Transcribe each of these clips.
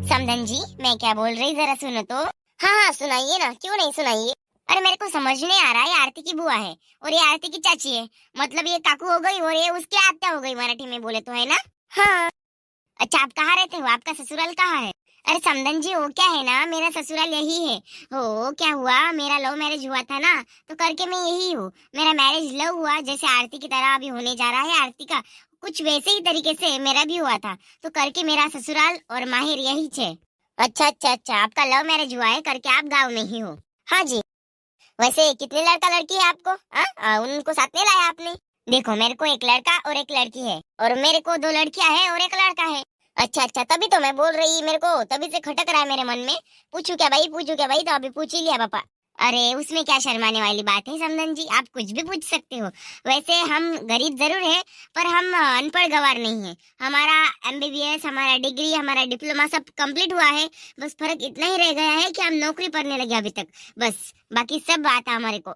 समधन जी, मैं क्या बोल रही जरा सुनो तो। हाँ हाँ सुनाइए ना, क्यों नहीं सुनाइए। अरे मेरे को समझ नहीं आ रहा है, ये आरती की बुआ है और ये आरती की चाची है। मतलब ये काकू हो गई और ये उसकी आत्या हो गई, मराठी में बोले तो, है ना। हाँ। अच्छा, आप कहाँ रहते हो, आपका ससुराल कहाँ है। अरे समधन जी, वो क्या है ना, मेरा ससुराल यही है। हो क्या हुआ, मेरा लव मैरिज हुआ था ना, तो करके मैं यही हूँ। मेरा मैरिज लव हुआ, जैसे आरती की तरह अभी होने जा रहा है आरती का, कुछ वैसे ही तरीके से मेरा भी हुआ था। तो करके मेरा ससुराल और माहिर यही है। अच्छा अच्छा अच्छा, आपका लव मैरिज हुआ है, करके आप गाँव में ही हो। हाँ जी। वैसे कितने लड़का लड़की है आपको, उनको साथ में लाया आपने। देखो, मेरे को एक लड़का और एक लड़की है, और मेरे को दो लड़कियां हैं और एक लड़का है। अच्छा अच्छा, तभी तो मैं बोल रही, मेरे को तभी से खटक रहा है मेरे मन में। पूछू क्या भाई, पूछू क्या भाई, तो अभी पूछ ही लिया पापा। अरे उसमें क्या शर्माने वाली बात है समधन जी, आप कुछ भी पूछ सकते हो। वैसे हम गरीब जरूर है, पर हम अनपढ़ गवार नहीं है। हमारा एमबीबीएस, हमारा डिग्री, हमारा डिप्लोमा सब कंप्लीट हुआ है। बस फर्क इतना ही रह गया है कि हम नौकरी करने लगे अभी तक, बस। बाकी सब आता हमारे को।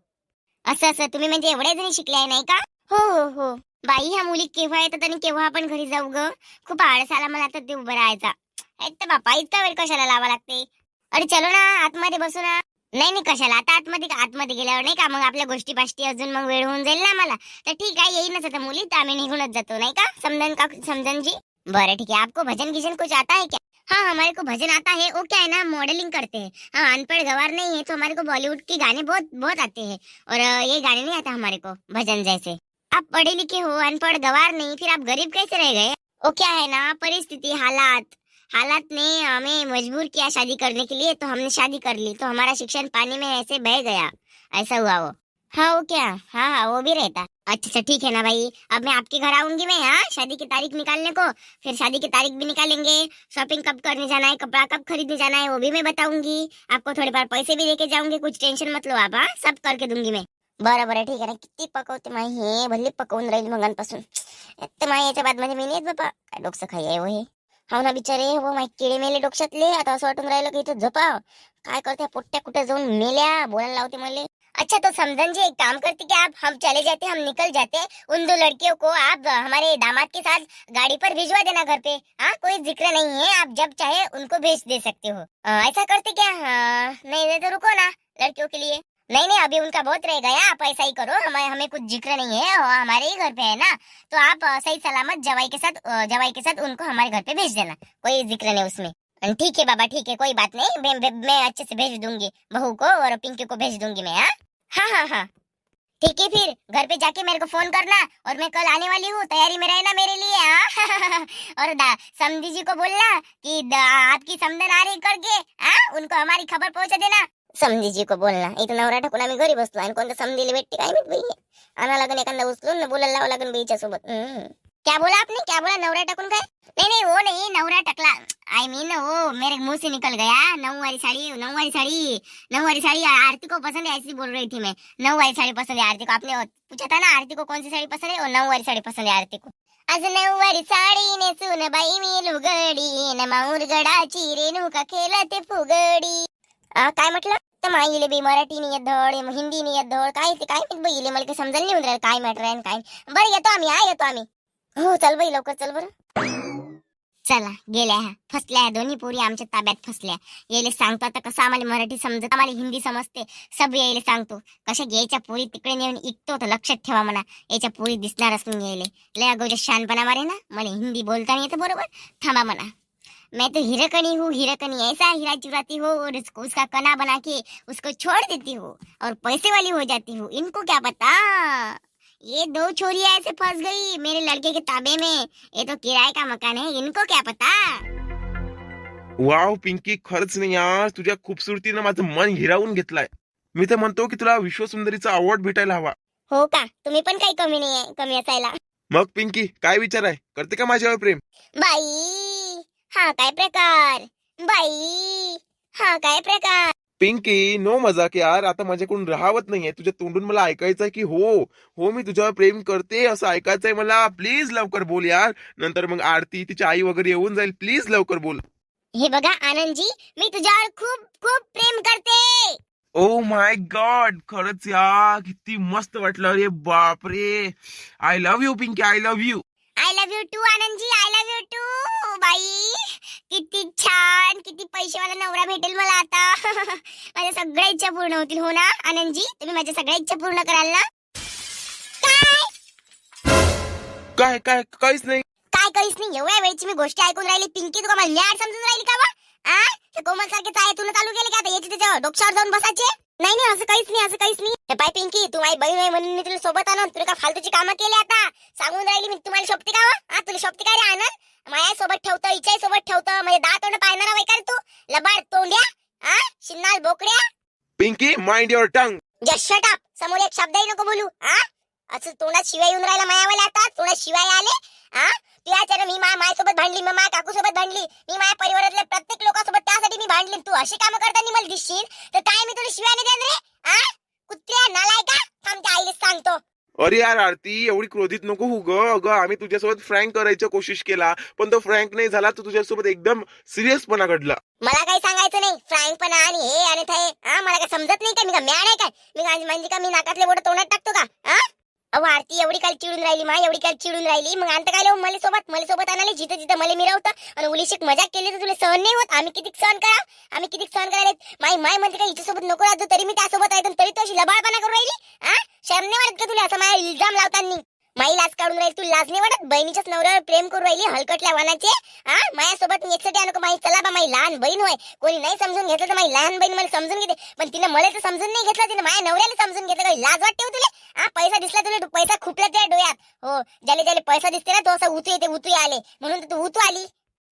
असं असं तुम्ही म्हणजे एवढ्या जणी शिकले आहे नाही का. हो. बाई, ह्या मुली केव्हा येतात आणि केव्हा आपण घरी जाऊ ग. खूप आळस आला मला तर ते उभं राहायचा. एक तर बापा, इतका वेळ कशाला लावा लागते. अरे चलो ना, आतमध्ये बसू ना. नाही नाही, कशाला आता आतमध्ये गेल्यावर नाही का, मग आपल्या गोष्टी पाष्टी अजून मग वेळ होऊन जाईल ना मला. तर ठीक आहे, येईनच आता मुली, तर आम्ही निघूनच जातो नाही का, समजन जी. बरं ठीक है, आपको भजन गिजन कुछ आता है क्या। हाँ, हमारे को भजन आता है। वो क्या है ना, मॉडलिंग करते हैं। हाँ, अनपढ़ गवार नहीं है, तो हमारे को बॉलीवुड के गाने बहुत बहुत आते हैं। और ये गाने नहीं आता हमारे को भजन जैसे। आप पढ़े लिखे हो, अनपढ़ गवार नहीं, फिर आप गरीब कैसे रह गए। वो क्या है ना, परिस्थिति, हालात हालात ने हमें मजबूर किया शादी करने के लिए, तो हमने शादी कर ली, तो हमारा शिक्षण पानी में ऐसे बह गया। ऐसा हुआ वो। हाँ वो क्या, हाँ वो भी रहता। अच्छा अच्छा ठीक है ना भाई, अब मैं आपके घर आऊंगी मैं, हाँ, शादी की तारीख निकालने को। फिर शादी की तारीख भी निकालेंगे। शॉपिंग कब करने जाना है, कपड़ा कब खरीदने जाना है, वो भी मैं बताऊंगी आपको। थोड़े बार पैसे भी देके जाऊंगी, कुछ टेंशन मत लो आप, हाँ, सब करके दूंगी मैं। बरं बरं ठीक आहे ना, किती पकवते माई, हे भल्ली पकवून राहील मगांपासून. तर माई याच्या बाद मध्ये मी नाही येत बापा, काय डोकं खाई आहे हो हे. हो ना बिचारे, हो माई किडे मेले डोक्यातले, आता असं वाटून राहिलं की इथं झोपाव. काय करते पोट्ट्या, कुठे जाऊन मेल्या, बोलायला लावते मला. अच्छा तो समझन जी, एक काम करते क्या आप, हम चले जाते, हम निकल जाते। उन दो लड़कियों को आप हमारे दामाद के साथ गाड़ी पर भिजवा देना घर पे। हाँ, कोई जिक्र नहीं है, आप जब चाहे उनको भेज दे सकते हो। ऐसा करते क्या, नहीं नहीं तो रुको ना लड़कियों के लिए। नहीं नहीं, अभी उनका बहुत रह गया, आप ऐसा ही करो, हमें हमें कुछ जिक्र नहीं है, हमारे ही घर पे है ना। तो आप सही सलामत जवाई के साथ उनको हमारे घर पे भेज देना, कोई जिक्र नहीं उसमें। ठीक है बाबा, ठीक है, कोई बात नहीं, मैं अच्छे से भेज दूंगी बहू को, और पिंकी को भेज दूंगी मैं, हाँ। ठीक है, फिर घर पे जाके मेरे को फोन करना, और मैं कल आने वाली हूँ, तैयारी में रहना मेरे लिए, हाँ। और समधी जी को बोलना कि आपकी समधन आ रही करके, हाँ, उनको हमारी खबर पहुंचा देना। समधी जी को बोलना, इथं नवरा टाकून आम्ही घरी बसलो आणि कोणतं समधीला भेटते काय माहित बाई. आणा लागन एखादा उचलून ना, बोलायला लावा लागन बाईच्या सोबत. क्या बोला आपने, क्या बोला, नवरा टाकून काय. नहीं नहीं, वो नहीं, नवरा टकला, आई मीन वो मेरे मुंह से निकल गया। नऊ वाली साड़ी आरती को पसंद है, ऐसी बोल रही थी मैं। नऊ वाली साड़ी पसंद है आरती को, आपने पूछा था ना आरती को कौन सी साड़ी पसंद है, और नऊ वाली साड़ी पसंद है आरती को. आज नऊवारी साडी नेसून बाई मी लुगडी, न माऊरगडाची रेणुका खेळते फुगडी. काय म्हटलं, तर माईले बी मराठी नाही येत धड, हिंदी नाही येत धड, काय ते काय माहित बाईले, मला काही समजायला नाही राहिलं काय मॅटर आहे काय. बरं येतो आम्ही, हो चल बाई लवकर चल बरं. चला गेल्या, ह्या फसल्या, ह्या दोन्ही पोरी आमच्या ताब्यात फसल्या. यायला सांगतो आता कसं आम्हाला मराठी समजत, आम्हाला हिंदी समजते, सब यायला सांगतो. कशा यायच्या पोरी तिकडे नेऊन इकतो, तर लक्षात ठेवा म्हणा, याच्या पोरी दिसणारच नाही यायले. लय अगोदर शहाणपणा मारे ना, मला हिंदी बोलता नाही येतं बरोबर. थांबा म्हणा, मैं तो हीरकनी हूँ, हीरकनी ऐसा हीरा चुराती हूँ, और उसका कना बना के उसको छोड़ देती हूँ, और पैसे वाली हो जाती हूँ. इनको क्या पता, ये दो छोरियां ऐसे फंस गई मेरे लड़के के ताबे में. ये तो किराए का मकान है, इनको क्या पता. वाव पिंकी, खरंच नाही यार, तुझ्या खूबसूरतीनं माझं मन हिरावून घेतलाय. मी तर म्हणतो की तुला विश्वसुंदरीचा अवॉर्ड भेटायला हवा. हो का, तुम्ही पण काही कमी नाही आहे, कमी असायला. मग पिंकी, काय विचार आहे, करते का माझ्यावर प्रेम. बाई, हा काय प्रकार, बाई, हा काय प्रकार. पिंकी, नो मजाक यार, आता माझ्याकडून राहावत नाहीये. तुझ्या तोंडून मला ऐकायचंय की हो मी तुझ्यावर प्रेम करते असं ऐकायचंय मला. प्लीज लवकर बोल यार, नंतर मग आरती तिची आई वगैरे येऊन जाईल. प्लीज लवकर बोल. हे बघा आनंदजी, मी तुझ्यावर खूप खूप प्रेम करते. ओ माय गॉड, खरंच यार, किती मस्त वाटलं रे, बापरे. I love you Pinky, I love you. I love you too Anandji, I love you too. बाई, किती छान पैसेवाला नवरा भेटेल मला आता. माझ्या सगळ्या इच्छा पूर्ण होतील. हो ना आनंदजी, तुम्ही माझ्या सगळ्या इच्छा पूर्ण कराल ना? काय काय काहीच नाही. काय काहीच नाही? एवढ्या वेळची मी गोष्टी ऐकून राहिली. पिंकी तुका मला न्याड समजून राहिली का बा? ते कोमल सारखे चायतून चालू केले का आता याची त्याच्या डोक्यावर जाऊन बसायचे? नाही नाही, असं काहीच नाही, असं काहीच नाही. हे पाय पिंकी, तू माझी बहीण आहे म्हणून मी तुला सोबत आणून तुला का फालतूची कामं केली आता सांगून राहिली मी. तुम्हाला शोभते का वा? तुला शोभते काय रे आनंद? माया सोबत ठेवतं, इच्छाही सोबत ठेवतं. म्हणजे दात तोंड पाहणारा वैकार तू लबाड तोंड्या, शिन्नाल बोकड्या. Pinky, mind your tongue. Just shut up. समोर एक शब्दही नको बोलू. असं तोंडात शिवाय येऊन राहिला मायावाला आता. तोंडात शिवाय आले. तुझ्याच्यानं मी मायासोबत भांडली, मग माझ्या काकूसोबत भांडली, मी माझ्या परिवारातल्या प्रत्येक लोकांसोबत त्यासाठी मी भांडली. तू अशी कामं करताना मला दिसशील तर काय मी तुला शिवाय नाही देणार रे? कुत्र्या नालायका, थांब त्या आईला सांगतो. अरे यार आरती, एवढी क्रोधित नको हो ग. अगं आम्ही तुझ्यासोबत फ्रँक करायचा कोशिश केला, पण तो फ्रँक नाही झाला. तर तुझ्यासोबत एकदम सिरियसपणा घडला. मला काही सांगायचं नाही. फ्रँकपणा आणि हे आणि ते मला काय समजत नाही का? मी का म्याड आहे काय? मी म्हणजे का मी नाकातले बोट तोंडात टाकतो का? अहो आरती, एवढी काल चिडून राहिली एवढी काल चिडून राहिली. मग आणतं काय मला सोबत आणाले जिथं जिथं मला मिरवतं आणि उलीशिक मजाक केली तर तुला सहन नाही होत? आम्ही किती सहन करायला माय म्हणते का हिच्यासोबत नको राहतो, तरी मी त्यासोबत आहे तरी तो अशी लबाळपणा करून राहिली. शरम नाही वाटत का तुला असं माझ्या इल्जाम लावताना? माई लाज काढून राहील, तू लाज नाही वाटत? बहिणीच्याच नवऱ्यावर प्रेम करून राहिली हलकटल्या वानाचे. माझ्यासोबत एकसाठी आणू माई, चला बा माई लहान बहीण होय. कोणी नाही समजून घेतलं तर माई लहान बहीण मला समजून घेते, पण तिने मला तर समजून नाही घेतलं. तिने माझ्या नवऱ्याला समजून घेतलं. काही लाज वाटते तुला? पैसा दिसला तुला, पैसा खुपला त्या डोळ्यात. हो, ज्याला पैसा दिसते ना तो असं उतू येते, उतू आले म्हणून तू उतू आली.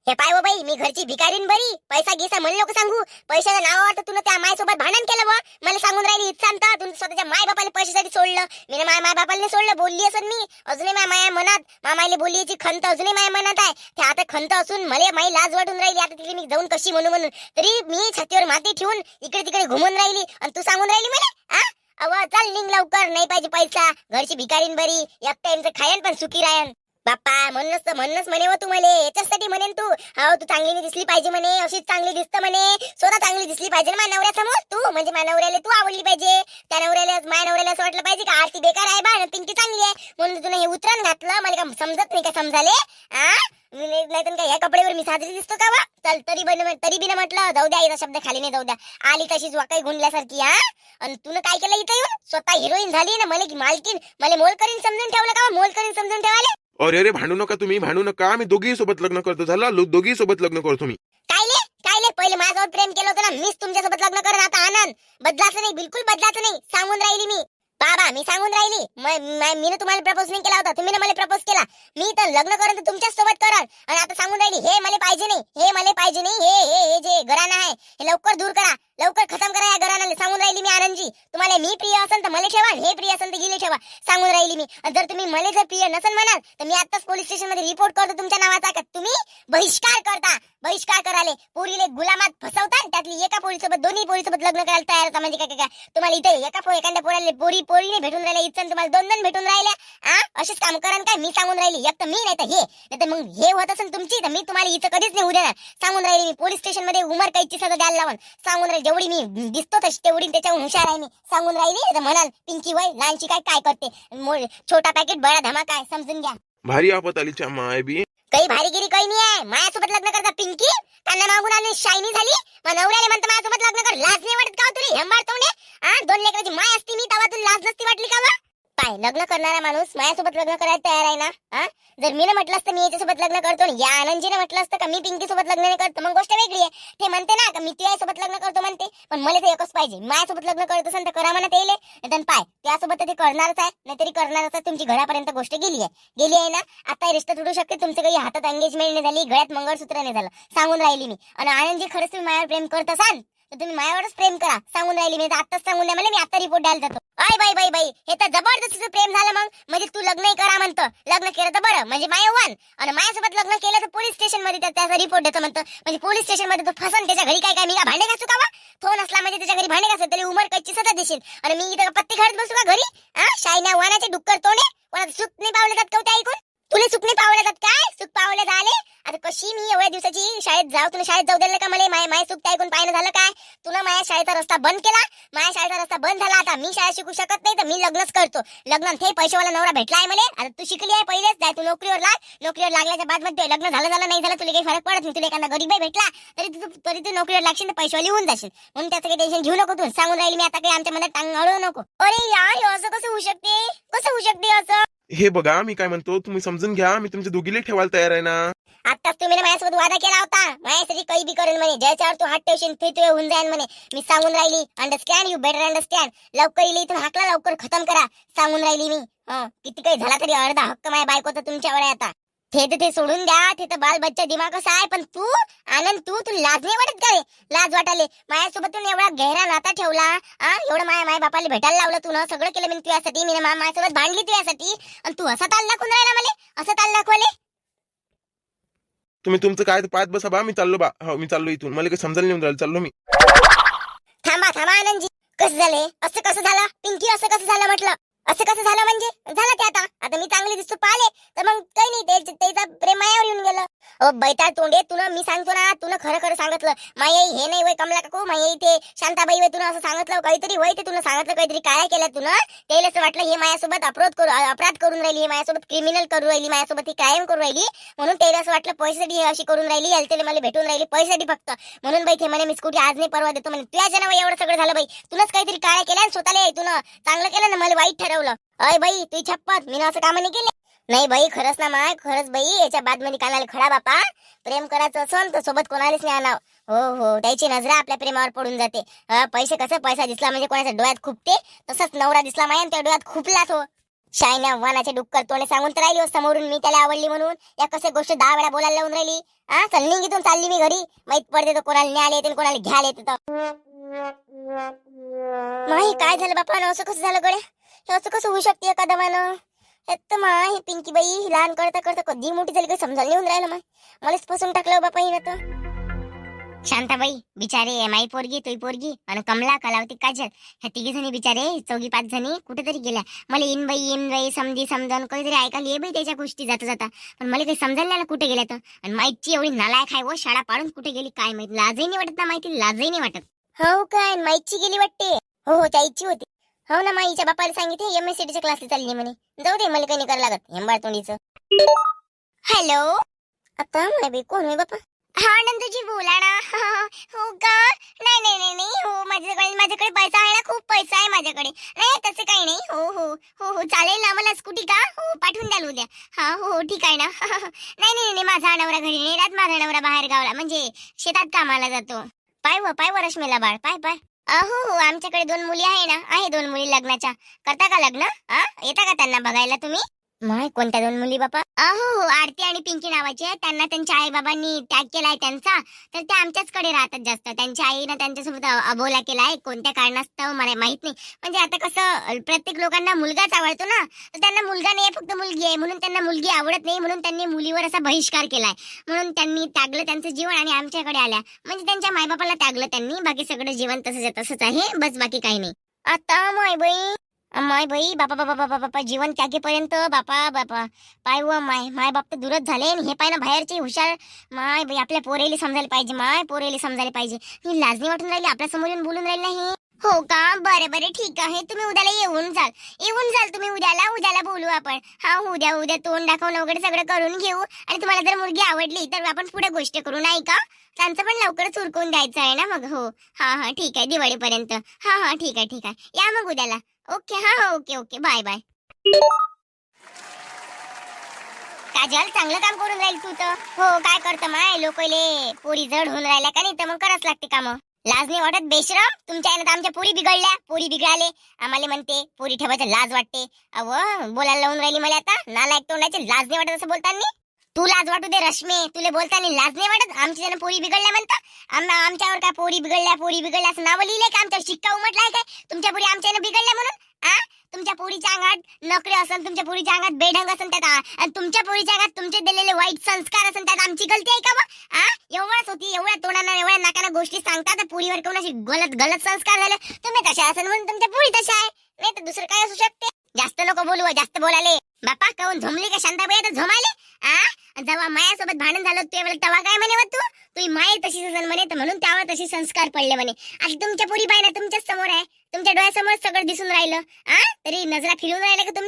हे पाय हो बाई, मी घरची भिकारीन बरी. पैसा घेसा म्हणलं नको सांगू. पैशाच्या नावावर तुला त्या मायसोबत भांडण केलं व मला सांगून राहिली इच्छा. तुम्ही स्वतःच्या माय बापाला पैशासाठी सोडलं. मी माय बापाला सोडलं. बोलली असं मी अजूनही माया मनात मामाईला बोललीची खंत अजूनही माझ्या मनात आहे. ते आता खंत असून मला माई लाज वाटून राहिली. आता तिथे मी जाऊन कशी म्हणून तरी मी छातीवर माती ठेवून इकडे तिकडे घुमून राहिली आणि तू सांगून राहिली मला चल निघ लवकर, नाही पाहिजे पैसा. घरची भिकारीन बरी, एक टाइमचं खायन पण सुखी राहन. बाप्पा म्हणूनच म्हणे व तू मला याच्यासाठी म्हणेन तू तू चांगली नाही दिसली पाहिजे म्हणे, अशीच चांगली दिसतं म्हणे. स्वतः चांगली दिसली पाहिजे माझ्या नवऱ्यासमोर तू, म्हणजे माझ्या नवऱ्याला तू आवडली पाहिजे. त्या नवऱ्याला माझ्या नवऱ्याला असं वाटलं पाहिजे का आरती बेकार आहे बा पिंकी चांगली आहे म्हणून तुला हे उतरण घातलं. मला का समजत नाही का समजाले? नाही तर काय ह्या कपड्यावर मी साजरी दिसतो का वा? चल तरी बी ना म्हटलं जाऊ द्या, याचा शब्द खाली नाही जाऊ द्या. आली तशीच वाकाई गुंडल्यासारखी. आणि तुला काय केलं इथं येऊन? स्वतः हिरोईन झाली ना, मला की मालकीन मला मोल करीन समजून ठेवलं का? मोल करीन समजून ठेवाले. अरे भांडू नका तुम्ही, भांडू नका. आम्ही दोघी सोबत लग्न करतो. झालं, दोघी सोबत लग्न करतो मी. कायले पहिले माझ्यावर प्रेम केलं होतं ना, मीच तुमच्यासोबत लग्न करून आता आनंद बदलाचं नाही, बिलकुल बदलाचं नाही. सांगून राहिली मी बाबा, मी सांगून राहिली. मी ना तुम्हाला प्रपोज नाही केला होता, तुम्ही ना मला प्रपोज केला. मी तर लग्न करून तर तुमच्याच सोबत कराल आणि आता सांगून राहिली हे मला पाहिजे नाही, हे जे घराणं आहे हे लवकर दूर करा, लवकर खतम करा या घराण्याला. सांगून राहिली मी आनंदजी, तुम्हाला मी प्रिय असेल तर मला ठेवा, हे प्रिय असेल तर गेले ठेवा. सांगून राहिली मी. जर तुम्ही मला जर प्रिय नसेल म्हणाल तर मी आताच पोलीस स्टेशन मध्ये रिपोर्ट करतो तुमच्या नावाचा का तुम्ही बहिष्कार कराले. पोरीले गुलामात फसवता, त्यातली एका पोरीसोबत दोन्ही पोरीसोबत लग्न करायला तयार होता. म्हणजे काय तुम्हाला इथे एखाद्या पोराला पोरीने भेटून राहिल्या इच्छा, तुम्हाला दोन भेटून राहिल्या. असेच काम करा काय? मी सांगून राहिली, एक तर मी नाही तर मग हे होत असेल तुमची तर मी तुम्हाला इथं कधीच नाही उद्या. सांगून राहिली मी पोलीस स्टेशन मध्ये उमर कैदची सजा द्यायला लावून. सांगून राहिली जेवढी मी दिसतो तशी तेवढी त्याच्याहून हुशार आहे मी. सांगून राहिली म्हणाल पिंकी वय लहानची काय करते, छोटा पॅकेट बडा धमाका आहे, समजून घ्या. भारी आपत आलीच्या माय बी. काही भारीगिरी काही नाही आहे. माझ्यासोबत लग्न करता पिंकी, त्यांना मागून आली शायनी झाली. मग नवऱ्याला म्हणतं माझ्यासोबत लग्न कर. लाज नाही वाटत का तुला? हेंबाळ तोंडे, 2 लेकराची माय असती मी तेव्हा तुला लाज नसती वाटली का? काय लग्न करणारा माणूस माझ्यासोबत लग्न करायला तयार आहे ना? जर मी म्हटलं असतं मी याच्यासोबत लग्न करतो, या आनंदजीने म्हटलं असतं का मी पिंकी सोबत लग्न नाही करतो, मग गोष्ट वेगळी आहे. ते म्हणते ना का मी तुझ्यासोबत लग्न करतो म्हणते, पण मला ते एकच पाहिजे, माझ्यासोबत लग्न करत असेल तर करा म्हणत येईल. नाही पाय त्यासोबत ते करणारच आहे, नाहीतरी करणारच आहे. तुमची घरापर्यंत गोष्ट गेली आहे ना. आता रिश्ता तुटू शकते. तुमचं काही हातात एंगेजमेंट नाही झाली, गळ्यात मंगळसूत्र नाही झालं. सांगून राहिली मी. आणि आनंदजी खरंच तुम्ही माझ्यावर प्रेम करत असाल तर तुम्ही माझ्यावरच प्रेम करा. सांगून राहिली मी. आताच सांगून द्या मला, मी आता रिपोर्ट द्यायला जातो. बाई हे तर जबरदस्त प्रेम झालं. मग म्हणजे तू लग्नही करा म्हणतं, लग्न केलं तर बरं म्हणजे मायवान, आणि माझ्यासोबत लग्न केलं तर पोलीस स्टेशन मध्ये त्याचा रिपोर्ट देतो म्हणतं. म्हणजे पोलीस स्टेशन मध्ये तो फसन, त्याच्या घरी काय मी का भांडे घासू का? फोन असला म्हणजे त्याच्या घरी भांडे घासत, त्याला उमर कैची सजा देशील आणि मी इथं पत्ती खेळत बसू का घरी? शायना वानाचे डुक्कर तोंडे, कोणाचं सुत नाही पावले जात कवते ऐकून. तुला सुख नाही पावलं जात काय? सुख पावलं झाले आता कशी मी एवढ्या दिवसाची शाळेत जाऊ? तुला शाळेत जाऊ दिलं का? मला माय सुख ऐकून पाहिलं झालं काय? तुला माझ्या शाळेचा रस्ता बंद केला. माझ्या शाळेचा रस्ता बंद झाला. आता मी शाळा शिकू शकत नाही तर मी लग्नच करतो. लग्न ते पैशावाला नवरा भेटलाय मला. आता तू शिकली आहे पहिलेच जाय तू नोकरीवर लाग. नोकरीवर लागल्याच्या बाद मध्ये लग्न झालं नाही झालं तुला काही फरक पडत नाही. तुला एखादा गरीब भेटला तरी तू नोकरीवर लागशील तर पैशावाली होऊन जाशील. म्हणून त्याचं काही टेन्शन घेऊ नको. तू सांगून राहिली मी आता काही आमच्या मनात टांग अडवू नको. अरे यार हे असं कसं होऊ शकते? कसं होऊ शकते असं? हे बघा मी काय म्हणतो तुम्ही समजून घ्या. मी तुमच्या दोघीला ठेवायला तयार आहे ना. आताच तुम्ही माझ्यासोबत वादा केला होता माझ्यासाठी काही बी करेन म्हणे. ज्याच्यावर तू हात ठेवशील ते तू होऊन जाईल म्हणे. मी सांगून राहिली अंडरस्टँड यू बेटर अंडरस्टँड. लवकर येईल इथून हाकला लवकर खतम करा सांगून राहिली मी. किती काही झाला तरी अर्धा हक्क माझ्या बायकोचा तुमच्यावर आहे आता. ते सोडून द्या. ते तर बाल बच्चा दिमाग कसा आहे. पण तू आनंद तू लाज नाही वाटत का रे? लाज वाटाले माझ्यासोबत तू एवढा गहरा नाता ठेवला. एवढं माय बापाला भेटायला लावलं तू ना. सगळं केलं मी तुझ्यासाठी. मी माझ्यासोबत भांडली तुझ्यासाठी आणि तू असा ताल दाखवून राहिला मला. असं ताल दाखवले. तुम्ही तुमचं काय पाहत बसा बा. मी चाललो बा. हो मी चाललो इथून. मला काही समजायला नाही राहिलं. चाललो मी. थांबा आनंदजी. कसं झाले? असं कसं झालं पिंकी? असं कसं झालं म्हटलं? असं कसं झालं म्हणजे? झालं ते आता मी चांगली दिसतो पाहिले तर मग काही नाही. त्याचा प्रेम मायावर येऊन गेलं. बैताळ तोंडे तुला मी सांगतो ना. तुला खरं सांगितलं माई हे नाही वय कमला काकू माई ते शांताबाई वय. तुला असं सांगितलं काहीतरी वय ते तुला सांगितलं काहीतरी काय केलं तुला. त्याला असं वाटलं हे माझ्यासोबत अपराध करून राहिली. हे माझ्यासोबत क्रिमिनल करून राहिली. माझ्यासोबत ही क्राईम करून राहिली. म्हणून त्याला असं वाटलं पैशासाठी हे अशी करून राहिली. याला मला भेटून राहिली पैशासाठी फक्त. म्हणून बाई ते म्हणे मी स्कूटी आज नाही परवा देतो म्हणे. तुझ्या जनावर एवढं सगळं झालं बाई. तुलाच काहीतरी काय केलं आणि स्वतःला तुला चांगलं केलं ना मला वाईट ठरवलं. अय बाई तुझी छप्पत मी असं कामाने केले नाही बाई. खरंच ना माय खरंच बाई. याच्या बाद मध्ये कानाला खडा बापा. प्रेम करायचं असन तर सोबत कोणालाच नाही आणाव. हो त्याची नजर आपल्या प्रेमावर पडून जाते. पैसे कसं पैसा दिसला म्हणजे कोणाच्या डोळ्यात खुपते तसंच नवरा दिसला माय त्या डोळ्यात खुपला तो. शायना वानाचे डुक्कर तोंडे सांगून तर राहिली हो समोरून मी त्याला आवडली म्हणून. या कशा गोष्ट 10 वेळा बोलायला लावून राहिली. सल्लिंगीतून चालली मी घरी. माहित पडते तर कोणाला न्यायला येते कोणाला घ्यायला येते तर. माही काय झालं बापा? असं कसं झालं गड्या? हे असं कसं होऊ शकते एका दमानं? तर ही पिंकी बाई लहान करता कधी मोठी झाली काही समजायला येऊन राहिलं मलाच फसून टाकलं बापा हिनं तर. शांताबाई बिचारे माई पोरगी तुई पोरगी आणि कमला कलावती काजल ह्या 3 जणी बिचारे 4-5 जणी कुठेतरी गेल्या. मला इन बाई समजी समजावून कधीतरी ऐकायला ये बाई त्याच्या गोष्टी जाता पण मला काही समजायला नाही कुठे गेल्या तर. आणि माईची एवढी नालायक आहे व शाळा पाडून कुठे गेली काय माहिती. लाजही नाही वाटत ना माहिती. लाजही नाही वाटत. हो काय माईची गेली वाटते. हो त्या इच्छी होती. हो ना माईच्या बापाला सांगितले MSCT च्या क्लासला चालली म्हणे. जाऊ दे मला काही नाही करायला लागत हेंबाळ तोंडीचं. हॅलो आता माय कोण आहे बापा? आनंदजी बोला ना. हो का? नाही हो माझ्याकडे पैसा आहे ना. खूप पैसा आहे माझ्याकडे. नाही तसं काही नाही. हो चालेल ना. मला स्कूटी का? हो पाठवून द्याल उद्या. हो ठीक आहे ना. नाही माझा नवरा घरी नाही राहत. माझा नवरा बाहेर गावला म्हणजे शेतात कामाला जातो. पाय व रश्मीला बाळ पाय. हो आमच्याकडे 2 मुली आहे ना. आहे 2 मुली लग्नाच्या. करता का लग्न? येता का त्यांना बघायला तुम्ही? माय कोणत्या 2 मुली बापा? हो आरती आणि पिंकी नावाचे. त्यांना त्यांच्या आई बाबांनी टॅग केलाय त्यांचा तर ते आमच्याचकडे राहतात जास्त. त्यांच्या आईनं त्यांच्यासोबत अबोला केलाय कोणत्या कारणास्तव मला माहित नाही. म्हणजे आता कसं प्रत्येक लोकांना मुलगाच आवडतो ना. तर त्यांना मुलगा नाही फक्त मुलगी आहे म्हणून त्यांना मुलगी आवडत नाही. म्हणून त्यांनी मुलीवर असा बहिष्कार केलाय. म्हणून त्यांनी त्यागलं त्यांचं जीवन आणि आमच्याकडे आल्या. म्हणजे त्यांच्या मायबापाला त्यागलं त्यांनी. बाकी सगळं जीवन तसंच आहे बस बाकी काही नाही. आता माय बाई बापा जीवन त्यागेपर्यंत बापा पाय व माय बाप तर दूरच झाले. हे पाय ना बाहेरचे हुशार. माय बाई आपल्या पोरेली समजायला पाहिजे. माय पोरेली समजायला पाहिजे. ही लाजणी वाटून राहिली आपल्या समोर येऊन बोलून राहिली नाही. हो का? बरे ठीक आहे. तुम्ही उद्याला येऊन जाल तुम्ही उद्याला बोलू आपण. उद्या तोंड दाखवून वगैरे सगळं करून घेऊ. आणि तुम्हाला जर मुलगी आवडली तर आपण पुढे गोष्ट करू नाही का? त्यांचं पण लवकरच उरकून द्यायचं आहे ना मग. हो ठीक आहे दिवाळीपर्यंत. ठीक आहे या मग उद्याला. Okay okay bye. काजल चांगलं काम करून राहील तू तर. हो काय करतं माय लोकले पोरी जड होऊन राहिल्या का नाही तर मग करावंच लागते काम. लाज नाही वाटत बेशरम? तुमच्या आईनं तर आमच्या पोरी बिघडले. आम्हाला म्हणते पोरी ठेवायचं लाज वाटते. बोलायला लावून राहिली मला आता. नालायक तोंडाचे. लाज नाही वाटत असं बोलताना? तू लाज वाटू दे रश्मी. तुला बोलताना लाज नाही वाटत? आमच्या जण पोरी बिघडल्या म्हणता. आमच्यावर काय पोरी बिघडल्या असं नाव लिहिलंय का? आमच्यावर शिक्का उमटलाय काय तुमच्या पोरी आमच्या बिघडल्या म्हणून? तुमच्या पोरीच्या अंगात नोकरी असेल, तुमच्या पोरीच्या अंगात बेढंग असेल त्यात, आणि तुमच्या पोरीच्या अंगात तुमचे दिलेले वाईट संस्कार असेल त्यात आमची गलती आहे का बा? एवढंच होती. एवढ्या तोंडानं एवढ्या नाकानं गोष्टी सांगतात पोरीवर कोणाशी गलत संस्कार झाले. तुम्ही तशा असेल म्हणून तुमच्या पोरी तशा आहे. नाही तर दुसरं काय असू शकते. जास्त नको बोलू, जास्त बोलाले. बापा काऊन झोमली का शांताबाई आता झोमाले? जेव्हा मायासोबत भांडण झालं तेव्हा काय म्हणे व तू माय तशी असेल म्हणे, तर म्हणून त्यावर तशी संस्कार पडले म्हणे. आता तुमच्या पुरी बाय ना तुमच्याच समोर आहे, तुमच्या डोळ्यासमोर सगळं दिसून राहिलं. तरी नजरा फिरवून राहिल्या का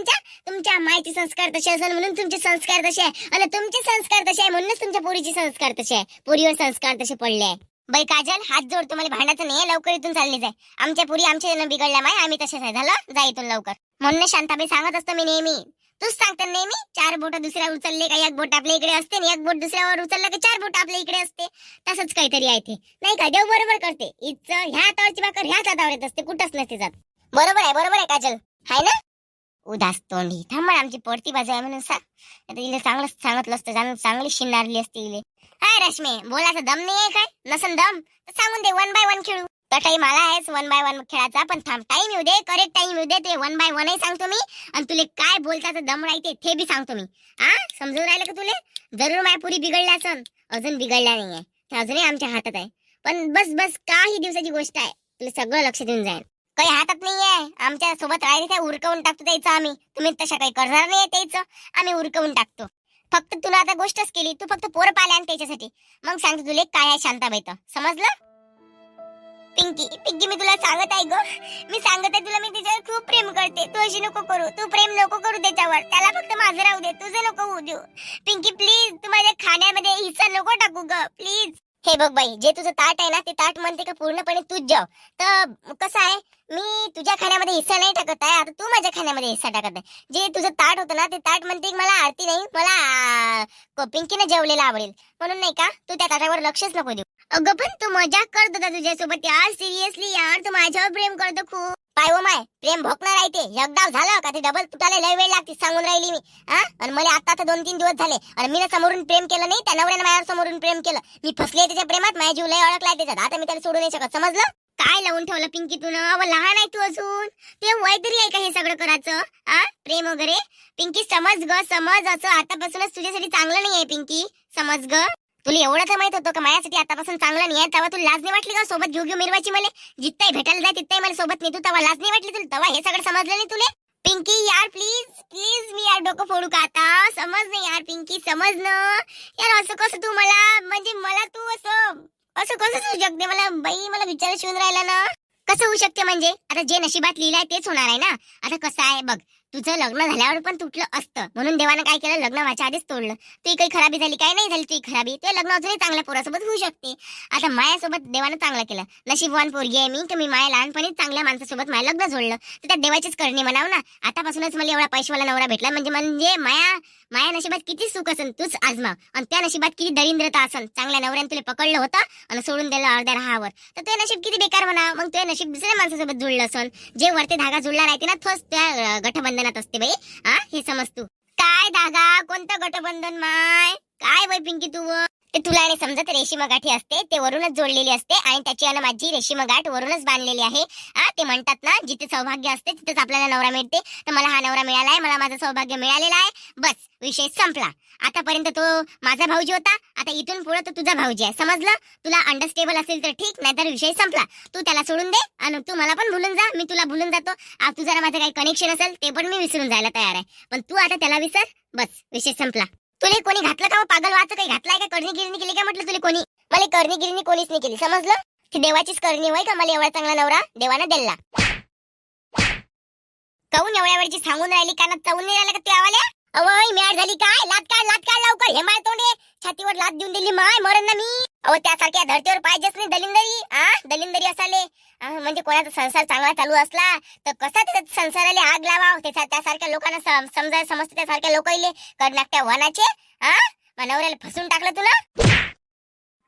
तुमच्या मायचे संस्कार तसे असेल म्हणून तुमचे संस्कार तसे आहे, आणि तुमचे संस्कार तसे आहे म्हणूनच तुमच्या पोरीचे संस्कार तसे आहे, पोरीवर संस्कार तसे पडले आहे. बाई काजल, हात जोड, तुम्हाला भांडायचं नाही, लवकर इथून चालली जाय. आमच्या पुरी आमच्या जण बिघडल्या माय, आम्ही तसेच आहे, झालं, जा इथून लवकर. म्हणून शांताबाई सांगत असतो मी नेहमी, तूच सांगता नेहमी, 4 बोट दुसऱ्यावर उचलले का 1 बोट आपल्या इकडे असते, आणि 1 बोट दुसऱ्यावर उचललं का 4 बोट आपल्या इकडे असते. तसंच काहीतरी आहे ते, नाही का? देव बरोबर करते, ह्या हातावरची भाकर ह्याच हातावर येत असते, कुठंच नसते जात. बरोबर आहे काजल, हाय ना? उदास तोंडी थांब, आमची पडती बाजू आहे म्हणून सांग. आता इले चांगलं सांगितलं असतं, जाणून चांगली शिनारली असते इले. हाय रश्मी, बोलायचा दम नाही आहे काय? नसन दम तर सांगून दे, 1 बाय 1 खेळू. तर टाइम आला आहेस 1 बाय 1 खेळायचा, पण थांब, टाइम येऊ दे, करेक्ट टाइम येऊ दे, ते 1 बाय 1 सांगतो मी, आणि तुले काय बोलताचा दम राहते ते बी सांगतो मी. समजून राहिलं का तुले? जरूर माय पुरी बिघडल्या असन, अजून बिघडल्या नाहीये, ते अजूनही आमच्या हातात आहे. पण बस काही दिवसाची गोष्ट आहे, तुला सगळं लक्ष देऊन जाईल. काही हातात नाहीये, आमच्या सोबत राहिले काय उरकवून टाकतो त्याचं आम्ही. तुम्ही तशा काही करणार नाही त्याचं, आम्ही उरकवून टाकतो. फक्त तुला आता गोष्टच केली, तू फक्त पोरं पाले आणि त्याच्यासाठी. मग सांगतो तुला काय आहे शांताबाई, तर समजलं? पिंकी मी तुला सांगत आहे ग, मी सांगत आहे तुला, मी त्याच्यावर खूप प्रेम करते. तू अशी नको करू, तू प्रेम नको करू त्याच्यावर, त्याला फक्त माझं राहू दे, तुझं नको होऊ देऊ. पिंकी प्लीज, तू माझ्या खाण्यामध्ये हिस्सा नको टाकू ग प्लीज. हे बघ बाई, जे तुझं ताट आहे ना, ते ताट म्हणते का पूर्णपणे तूच जेव. तर कसं आहे, मी तुझ्या खाण्यामध्ये हिस्सा नाही टाकत आहे, आता तू माझ्या खाण्यामध्ये हिस्सा टाकत आहे. जे तुझं ताट होतं ना, ते ताट म्हणते मला आरती नाही, मला पिंकीने जेवलेलं आवडेल, म्हणून नाही का तू त्या ताटावर लक्षच नको देऊ. अगं पण तू मजाक करत होता तुझ्यासोबत यार, सिरियसली यार, तू माझ्यावर प्रेम करतो खूप. पाय हो माय, प्रेम भोकणार आहे ते, एकदा झालं का ते डबल तुटायला लय वेळ लागते, सांगून राहिली मी. आणि मला आता 2-3 दिवस झाले, आणि मी ना समोरून प्रेम केलं नाही, त्या नवऱ्यानं माझ्यावर समोरून प्रेम केलं. मी फसले त्याच्या प्रेमात, माझ्या जीव लय अडकलाय त्याच्यात, आता मी त्याला सोडू नाही शकत, समजलं? काय लावून ठेवलं पिंकी तू ना? लहान आहे तू अजून, ते वय तरी आहे का हे सगळं करायचं? प्रेम वगैरे? पिंकी समज ग, समज, असं आतापासूनच तुझ्यासाठी चांगलं नाही आहे पिंकी, समज ग. तुला एवढं तर माहित होतं का माझ्यासाठी आतापासून चांगलं नाही आहे, तेव्हा तुला लाज नाही वाटली का सोबत घेऊ मिरवायची? मला जिथंही भेटायला जाय तिथंही मला सोबत नेतो, तेव्हा लाज नाही वाटली तुला? तेव्हा हे सगळं समजलं नाही तुला? पिंकी यार प्लीज मी यार डोकं फोडू का आता? समज नाही यार पिंकी, समज ना यार. असं कसं तू मला, म्हणजे मला तू असं कसं होऊ शकते? मला बाई, मला विचार शिवून राहिला ना, कसं होऊ शकते? म्हणजे आता जे नशिबात लिहिलंय तेच होणार आहे ना. आता कसं आहे बघ, तुझं लग्न झाल्यावर पण तुटलं असतं, म्हणून देवानं काय केलं, लग्न व्हायच्या आधीच तोडलं. तुझी काही खराबी झाली? काय नाही झाली तुझी खराबी, ते लग्न अजूनही चांगल्या पोरासोबत होऊ शकते. आता मायासोबत देवानं चांगलं केलं, नशीबवान पोरगी आहे मी, तर मी माया लहानपणीच चांगल्या माणसासोबत माया लग्न जोडलं, तर त्या देवाचीच करणी म्हणाव ना. आतापासूनच मला एवढा पैशावाला नवरा भेटला, म्हणजे माया नशिबात किती सुख असन तूच आजमाव, आणि त्या नशिबात किती दरिद्रता असन. चांगल्या नवऱ्याने तुला पकडलं होतं आणि सोडून दिलं अर्ध्या राहावर, तर ते नशीब किती बेकार म्हणा. मग ते नशीब दुसऱ्या माणसासोबत जुळलं असन, जे वरते धागा जुळला राहते ना, तोच त्या गठबंधनात असते बाई. हे समज तू. काय धागा? कोणतं गठबंधन माय? काय बाई पिंकी तू? ते तुला आणि समजत रेशीम गाठी असते, ते वरूनच जोडलेली असते, आणि त्याची आणि माझी रेशीम गाठ वरूनच बांधलेली आहे. ते म्हणतात ना, जिथे सौभाग्य असते तिथेच आपल्याला नवरा मिळते. तर मला हा नवरा मिळालाय, मला माझं सौभाग्य मिळालेलं आहे, बस विषय संपला. आतापर्यंत तो माझा भाऊजी होता, आता इथून पुढे तो तुझा भाऊजी आहे, समजलं? तुला अंडरस्टेबल असेल तर ठीक, नाहीतर विषय संपला. तू त्याला सोडून दे, आणि तू मला पण भुलून जा, मी तुला भुलून जातो. तू जरा माझं काही कनेक्शन असेल ते पण मी विसरून जायला तयार आहे, पण तू आता त्याला विसर, बस विषय संपला. तुला कोणी घातलं का पागल? वाचं काही घातलाय का? करणी गिरणी केली का म्हटलं तुला कोणी? मला करणी गिरणी कोणीच नाही केली, समजलं? ती देवाचीच करणी होय का मला एवढा चांगला नवरा देवानं दिला. काऊन एवढ्या वेळची सांगून राहिली, कानात चावून नाही राहिला का त्या आवाल्या? अवय मॅड झाली काय? लात काढ लवकर, हे माय तोंडे छातीवर लात देऊन दिली माय, मरण ना मी. त्यासारख्या धरतीवर पाहिजेच नाही दलिंदरी असाले. म्हणजे कोणाचा संसार चांगला चालू असला तर कसा त्याच्या संसाराला आग लावा, त्यासारख्या लोकांना समजायला समजते, त्यासारख्या लोकांना कडनाकट्या वनाचे. नवऱ्याला फसून टाकलं तुला.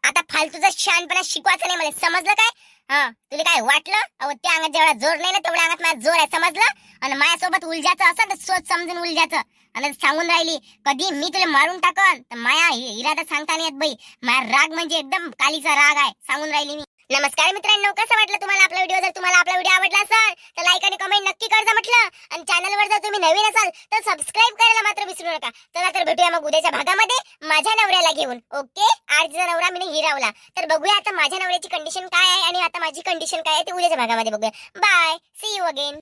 आता फालतूचा शहाणपणा शिकवायचं नाही मला, समजलं काय? तुला काय वाटलं? त्या अंगात जेवढा जोर नाही ना, तेवढ्या अंगात माझा जोर आहे, समजलं? आणि माझ्यासोबत उलजायचं असं तर सोच समजून उलजायचं. आणि सांगून राहिली कधी मी तुला मारून टाकन, तर माया इरादा सांगता नाही येत बाई. माया राग म्हणजे एकदम कालीचा राग आहे, सांगून राहिली मी. नमस्कार मित्रांनो, कसं वाटलं तुम्हाला आपला व्हिडिओ? जर तुम्हाला आपला व्हिडिओ आवडला असेल तर लाईक आणि कमेंट नक्की करा म्हटलं, आणि चॅनलवर जर तुम्ही नवीन असाल तर सबस्क्राईब करायला मात्र विसरू नका. चला तर भेटूया मग उद्याच्या भागामध्ये माझ्या नवऱ्याला घेऊन. ओके, आजचा नवरा मी हिरावला, तर बघूया आता माझ्या नवऱ्याची कंडिशन काय आहे आणि आता माझी कंडिशन काय आहे ते उद्याच्या भागामध्ये बघूया. Bye, see you again.